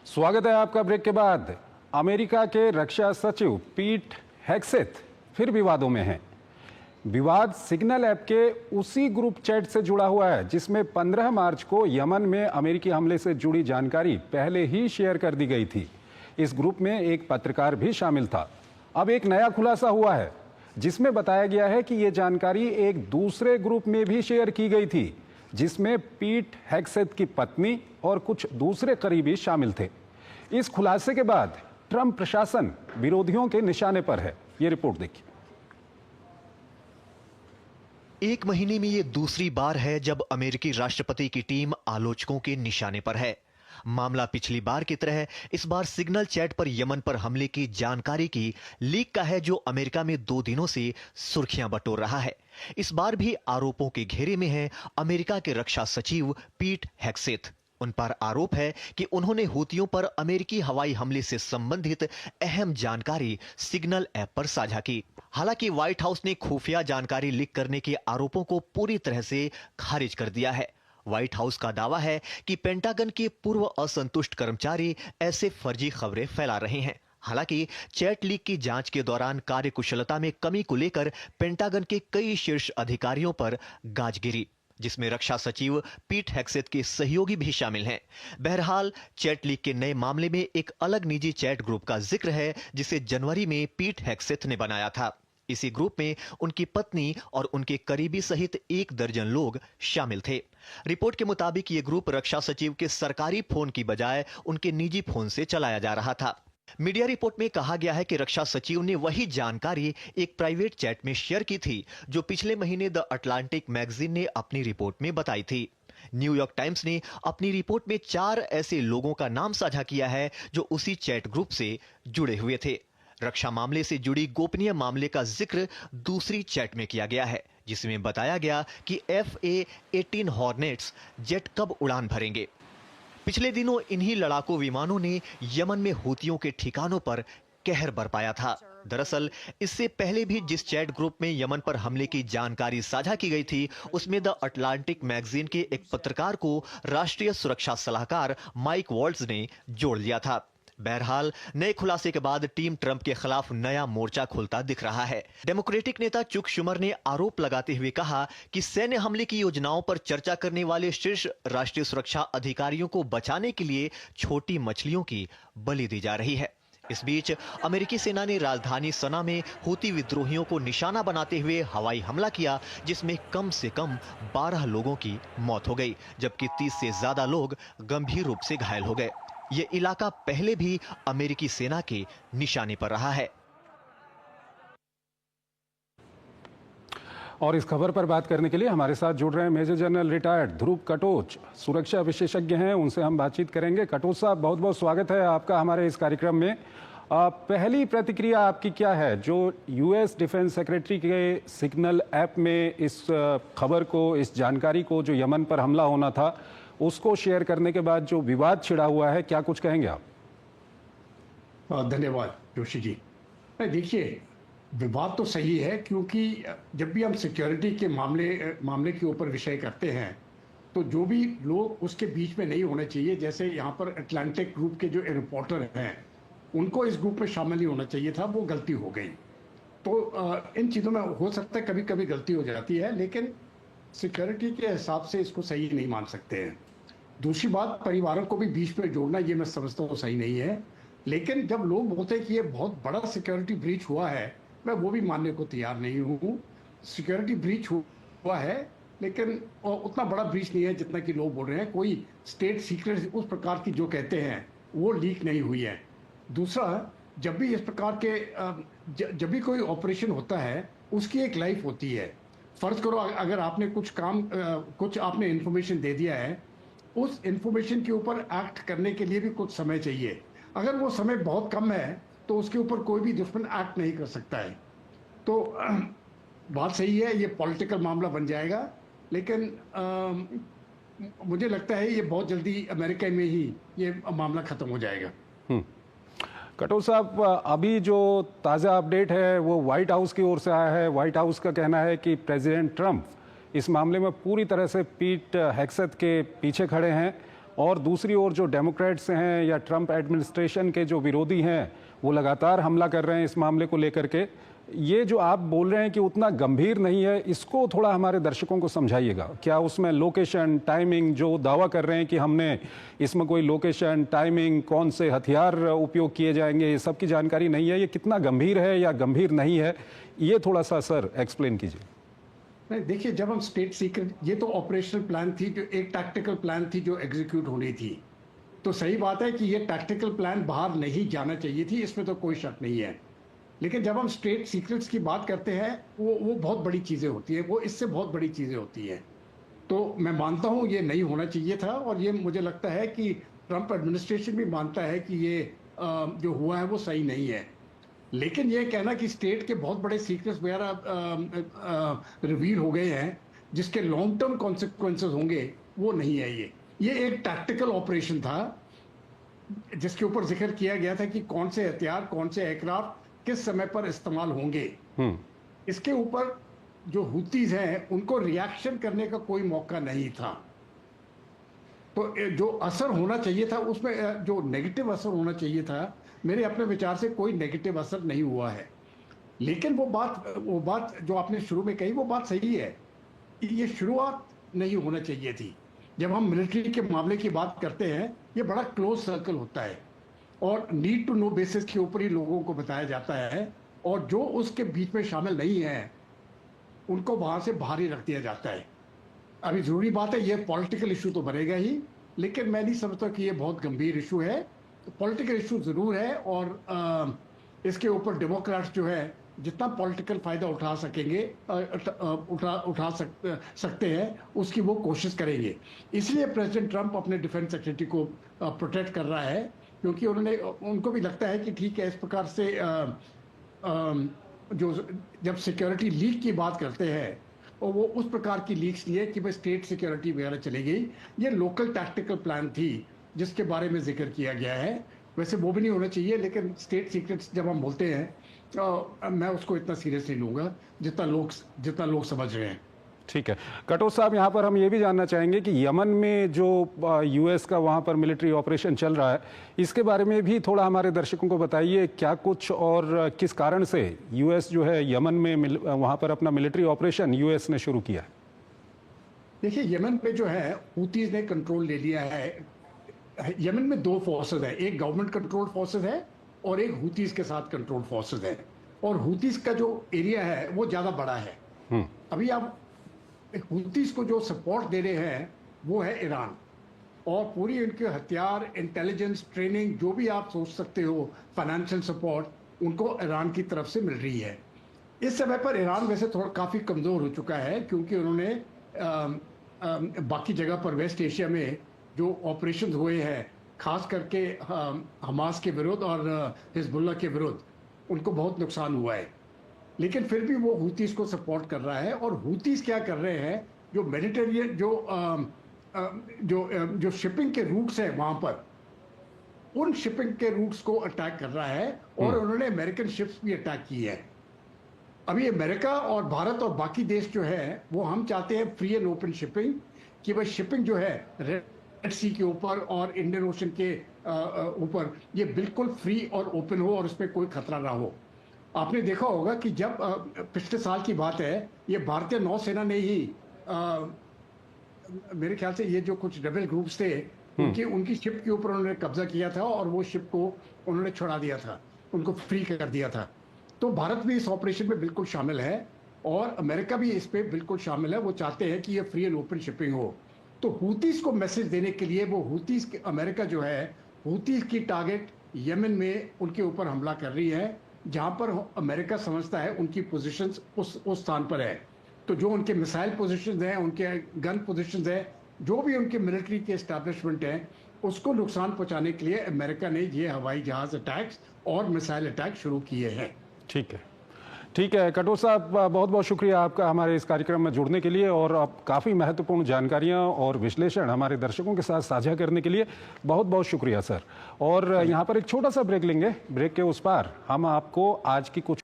स्वागत है आपका ब्रेक के बाद। अमेरिका के रक्षा सचिव पीट हेग्सेथ फिर विवादों में हैं। विवाद सिग्नल ऐप के उसी ग्रुप चैट से जुड़ा हुआ है जिसमें 15 मार्च को यमन में अमेरिकी हमले से जुड़ी जानकारी पहले ही शेयर कर दी गई थी। इस ग्रुप में एक पत्रकार भी शामिल था। अब एक नया खुलासा हुआ है जिसमें बताया गया है कि यह जानकारी एक दूसरे ग्रुप में भी शेयर की गई थी जिसमें पीट हेग्सेथ की पत्नी और कुछ दूसरे करीबी शामिल थे। इस खुलासे के बाद ट्रंप प्रशासन विरोधियों के निशाने पर है। यह रिपोर्ट देखिए। एक महीने में ये दूसरी बार है जब अमेरिकी राष्ट्रपति की टीम आलोचकों के निशाने पर है। मामला पिछली बार की तरह इस बार सिग्नल चैट पर यमन पर हमले की जानकारी की लीक का है, जो अमेरिका में 2 दिनों से सुर्खियां बटोर रहा है। इस बार भी आरोपों के घेरे में है अमेरिका के रक्षा सचिव पीट हेग्सेथ। उन पर आरोप है कि उन्होंने हूतियों पर अमेरिकी हवाई हमले से संबंधित अहम जानकारी सिग्नल ऐप पर साझा की। हालांकि व्हाइट हाउस ने खुफिया जानकारी लीक करने के आरोपों को पूरी तरह से खारिज कर दिया है। व्हाइट हाउस का दावा है कि पेंटागन के पूर्व असंतुष्ट कर्मचारी ऐसे फर्जी खबरें फैला रहे हैं। हालांकि चैट लीक की जांच के दौरान कार्यकुशलता में कमी को लेकर पेंटागन के कई शीर्ष अधिकारियों पर गाज गिरी, जिसमें रक्षा सचिव पीट हेग्सेथ के सहयोगी भी शामिल हैं। बहरहाल चैट लीक के नए मामले में एक अलग निजी चैट ग्रुप का जिक्र है जिसे जनवरी में पीट हेग्सेथ ने बनाया था। इसी ग्रुप में उनकी पत्नी और उनके करीबी सहित 1 दर्जन लोग शामिल थे। रिपोर्ट के मुताबिक ये ग्रुप रक्षा सचिव के सरकारी फोन की बजाय उनके निजी फोन से चलाया जा रहा था। मीडिया रिपोर्ट में कहा गया है कि रक्षा सचिव ने वही जानकारी एक प्राइवेट चैट में शेयर की थी जो पिछले महीने द अटलांटिक मैगजीन ने अपनी रिपोर्ट में बताई थी। न्यूयॉर्क टाइम्स ने अपनी रिपोर्ट में 4 ऐसे लोगों का नाम साझा किया है जो उसी चैट ग्रुप से जुड़े हुए थे। रक्षा मामले से जुड़ी गोपनीय मामले का जिक्र दूसरी चैट में किया गया है जिसमें बताया गया कि FA-18 हॉर्नेट्स जेट कब उड़ान भरेंगे। पिछले दिनों इन्हीं लड़ाकू विमानों ने यमन में हूतियों के ठिकानों पर कहर बरपाया था। दरअसल इससे पहले भी जिस चैट ग्रुप में यमन पर हमले की जानकारी साझा की गई थी उसमें द अटलांटिक मैगजीन के एक पत्रकार को राष्ट्रीय सुरक्षा सलाहकार माइक वॉल्ट्ज ने जोड़ लिया था। बहरहाल नए खुलासे के बाद टीम ट्रंप के खिलाफ नया मोर्चा खुलता दिख रहा है। डेमोक्रेटिक नेता चुक शुमर ने आरोप लगाते हुए कहा कि सैन्य हमले की योजनाओं पर चर्चा करने वाले शीर्ष राष्ट्रीय सुरक्षा अधिकारियों को बचाने के लिए छोटी मछलियों की बलि दी जा रही है। इस बीच अमेरिकी सेना ने राजधानी सना में हूती विद्रोहियों को निशाना बनाते हुए हवाई हमला किया जिसमें कम से कम 12 लोगों की मौत हो गई, जबकि 30 से ज्यादा लोग गंभीर रूप से घायल हो गए। ये इलाका पहले भी अमेरिकी सेना के निशाने पर रहा है। और इस खबर पर बात करने के लिए हमारे साथ जुड़ रहे हैं मेजर जनरल रिटायर्ड ध्रुव कटोच, सुरक्षा विशेषज्ञ हैं। उनसे हम बातचीत करेंगे। कटोच साहब, बहुत बहुत स्वागत है आपका हमारे इस कार्यक्रम में। पहली प्रतिक्रिया आपकी क्या है जो यूएस डिफेंस सेक्रेटरी के सिग्नल ऐप में इस खबर को, इस जानकारी को, जो यमन पर हमला होना था उसको शेयर करने के बाद जो विवाद छिड़ा हुआ है, क्या कुछ कहेंगे आप? धन्यवाद जोशी जी। देखिए, विवाद तो सही है क्योंकि जब भी हम सिक्योरिटी के मामले के ऊपर विषय करते हैं तो जो भी लोग उसके बीच में नहीं होने चाहिए, जैसे यहाँ पर अटलांटिक ग्रुप के जो रिपोर्टर हैं उनको इस ग्रुप में शामिल नहीं होना चाहिए था, वो गलती हो गई। तो इन चीज़ों में हो सकता है कभी कभी गलती हो जाती है, लेकिन सिक्योरिटी के हिसाब से इसको सही नहीं मान सकते हैं। दूसरी बात, परिवारों को भी बीच में जोड़ना ये मैं समझता हूँ सही नहीं है। लेकिन जब लोग बोलते हैं कि ये बहुत बड़ा सिक्योरिटी ब्रीच हुआ है, मैं वो भी मानने को तैयार नहीं हूँ। सिक्योरिटी ब्रीच हुआ है लेकिन उतना बड़ा ब्रीच नहीं है जितना कि लोग बोल रहे हैं। कोई स्टेट सीक्रेट उस प्रकार की जो कहते हैं वो लीक नहीं हुई है। दूसरा, जब भी इस प्रकार के जब भी कोई ऑपरेशन होता है उसकी एक लाइफ होती है। फर्ज करो अगर आपने कुछ आपने इंफॉर्मेशन दे दिया है, उस इंफॉर्मेशन के ऊपर एक्ट करने के लिए भी कुछ समय चाहिए। अगर वो समय बहुत कम है तो उसके ऊपर कोई भी दुश्मन एक्ट नहीं कर सकता है। तो बात सही है, ये पॉलिटिकल मामला बन जाएगा, लेकिन मुझे लगता है ये बहुत जल्दी अमेरिका में ही ये मामला खत्म हो जाएगा। कटोच साहब, अभी जो ताज़ा अपडेट है वो व्हाइट हाउस की ओर से आया है। व्हाइट हाउस का कहना है कि प्रेसिडेंट ट्रंप इस मामले में पूरी तरह से पीट हेग्सेथ के पीछे खड़े हैं और दूसरी ओर जो डेमोक्रेट्स हैं या ट्रंप एडमिनिस्ट्रेशन के जो विरोधी हैं वो लगातार हमला कर रहे हैं इस मामले को लेकर के। ये जो आप बोल रहे हैं कि उतना गंभीर नहीं है, इसको थोड़ा हमारे दर्शकों को समझाइएगा। क्या उसमें लोकेशन, टाइमिंग, जो दावा कर रहे हैं कि हमने इसमें कोई लोकेशन, टाइमिंग, कौन से हथियार उपयोग किए जाएंगे, ये सब की जानकारी नहीं है। ये कितना गंभीर है या गंभीर नहीं है, ये थोड़ा सा सर एक्सप्लेन कीजिए। नहीं, देखिए, जब हम स्टेट सीक्रेट, ये तो ऑपरेशनल प्लान थी, जो एक टैक्टिकल प्लान थी जो एग्जीक्यूट होनी थी। तो सही बात है कि ये टैक्टिकल प्लान बाहर नहीं जाना चाहिए थी, इसमें तो कोई शक नहीं है। लेकिन जब हम स्टेट सीक्रेट्स की बात करते हैं, वो बहुत बड़ी चीज़ें होती हैं, वो इससे बहुत बड़ी चीज़ें होती हैं। तो मैं मानता हूँ ये नहीं होना चाहिए था, और ये मुझे लगता है कि ट्रंप एडमिनिस्ट्रेशन भी मानता है कि ये जो हुआ है वो सही नहीं है। लेकिन ये कहना कि स्टेट के बहुत बड़े सीक्रेट्स वगैरह रिवील हो गए हैं जिसके लॉन्ग टर्म कॉन्सिक्वेंसेस होंगे, वो नहीं है। ये एक टैक्टिकल ऑपरेशन था जिसके ऊपर जिक्र किया गया था कि कौन से हथियार, कौन से एयरक्राफ्ट किस समय पर इस्तेमाल होंगे। इसके ऊपर जो हुतीज हैं उनको रिएक्शन करने का कोई मौका नहीं था। तो जो असर होना चाहिए था उसमें, जो नेगेटिव असर होना चाहिए था, मेरे अपने विचार से कोई नेगेटिव असर नहीं हुआ है। लेकिन वो बात जो आपने शुरू में कही, वो बात सही है। ये शुरुआत नहीं होना चाहिए थी। जब हम मिलिट्री के मामले की बात करते हैं, ये बड़ा क्लोज सर्कल होता है और नीड टू नो बेसिस के ऊपर ही लोगों को बताया जाता है, और जो उसके बीच में शामिल नहीं है उनको वहां से बाहर ही रख दिया जाता है। अभी जरूरी बात है, ये पॉलिटिकल इशू तो बनेगा ही, लेकिन मैं नहीं समझता कि ये बहुत गंभीर इशू है। पॉलिटिकल इशू जरूर है, और इसके ऊपर डेमोक्रेट्स जो है जितना पॉलिटिकल फायदा उठा सकेंगे, उठा सकते हैं, उसकी वो कोशिश करेंगे। इसलिए प्रेसिडेंट ट्रंप अपने डिफेंस सेक्रेटरी को प्रोटेक्ट कर रहा है, क्योंकि उनको भी लगता है कि ठीक है, इस प्रकार से जो जब सिक्योरिटी लीक की बात करते हैं, और वो उस प्रकार की लीक्स नहीं है कि भाई स्टेट सिक्योरिटी वगैरह चली गई। ये लोकल टैक्टिकल प्लान थी जिसके बारे में जिक्र किया गया है। वैसे वो भी नहीं होना चाहिए, लेकिन स्टेट सीक्रेट्स जब हम बोलते हैं मैं उसको इतना सीरियसली लूँगा जितना लोग समझ रहे हैं। ठीक है कटोच साहब, यहाँ पर हम ये भी जानना चाहेंगे कि यमन में जो यूएस का वहाँ पर मिलिट्री ऑपरेशन चल रहा है, इसके बारे में भी थोड़ा हमारे दर्शकों को बताइए। क्या कुछ और किस कारण से यूएस जो है यमन में वहाँ पर अपना मिलिट्री ऑपरेशन यूएस ने शुरू किया है? देखिए, यमन पे जो है हुतीज ने कंट्रोल ले लिया है। यमन में दो फोर्सेस हैं, एक गवर्नमेंट कंट्रोल फोर्सेस है और एक हुतीज के साथ कंट्रोल फोर्सेस है। और हुतीज का जो एरिया है वो ज़्यादा बड़ा है। अभी आप हुतीज को जो सपोर्ट दे रहे हैं वो है ईरान, और पूरी उनके हथियार, इंटेलिजेंस, ट्रेनिंग, जो भी आप सोच सकते हो, फाइनेंशियल सपोर्ट, उनको ईरान की तरफ से मिल रही है। इस समय पर ईरान वैसे थोड़ा काफ़ी कमज़ोर हो चुका है, क्योंकि उन्होंने बाकी जगह पर वेस्ट एशिया में जो ऑपरेशन हुए हैं, खास करके हमास के विरुद्ध और हिजबुल्लाह के विरुद्ध, उनको बहुत नुकसान हुआ है। लेकिन फिर भी वो हुतीज को सपोर्ट कर रहा है। और हुतीज क्या कर रहे हैं, जो मेडिटेरियन जो शिपिंग के रूट्स हैं वहाँ पर, उन शिपिंग के रूट्स को अटैक कर रहा है, और उन्होंने अमेरिकन शिप्स भी अटैक की है। अभी अमेरिका और भारत और बाकी देश जो है वो हम चाहते हैं फ्री एंड ओपन शिपिंग, कि भाई शिपिंग जो है रेड सी के ऊपर और इंडियन ओशन के ऊपर ये बिल्कुल फ्री और ओपन हो और उसमें कोई खतरा ना हो। आपने देखा होगा कि जब पिछले साल की बात है, ये भारतीय नौसेना ने ही मेरे ख्याल से ये जो कुछ रेबेल ग्रुप्स थे उनकी शिप के ऊपर उन्होंने कब्जा किया था, और वो शिप को उन्होंने छुड़ा दिया था, उनको फ्री कर दिया था। तो भारत भी इस ऑपरेशन में बिल्कुल शामिल है, और अमेरिका भी इस पे बिल्कुल शामिल है। वो चाहते हैं कि ये फ्री एंड ओपन शिपिंग हो। तो हुतीज को मैसेज देने के लिए वो अमेरिका जो है हुतीज की टारगेट यमन में उनके ऊपर हमला कर रही है, जहां पर अमेरिका समझता है उनकी पोजीशंस उस स्थान पर है। तो जो उनके मिसाइल पोजीशंस हैं, उनके गन पोजीशंस हैं, जो भी उनके मिलिट्री के एस्टैब्लिशमेंट हैं, उसको नुकसान पहुंचाने के लिए अमेरिका ने ये हवाई जहाज अटैक्स और मिसाइल अटैक शुरू किए हैं। ठीक है कटोच साहब, बहुत बहुत शुक्रिया आपका हमारे इस कार्यक्रम में जुड़ने के लिए, और आप काफ़ी महत्वपूर्ण जानकारियां और विश्लेषण हमारे दर्शकों के साथ साझा करने के लिए बहुत बहुत शुक्रिया सर। और यहाँ पर एक छोटा सा ब्रेक लेंगे, ब्रेक के उस पार हम आपको आज की कुछ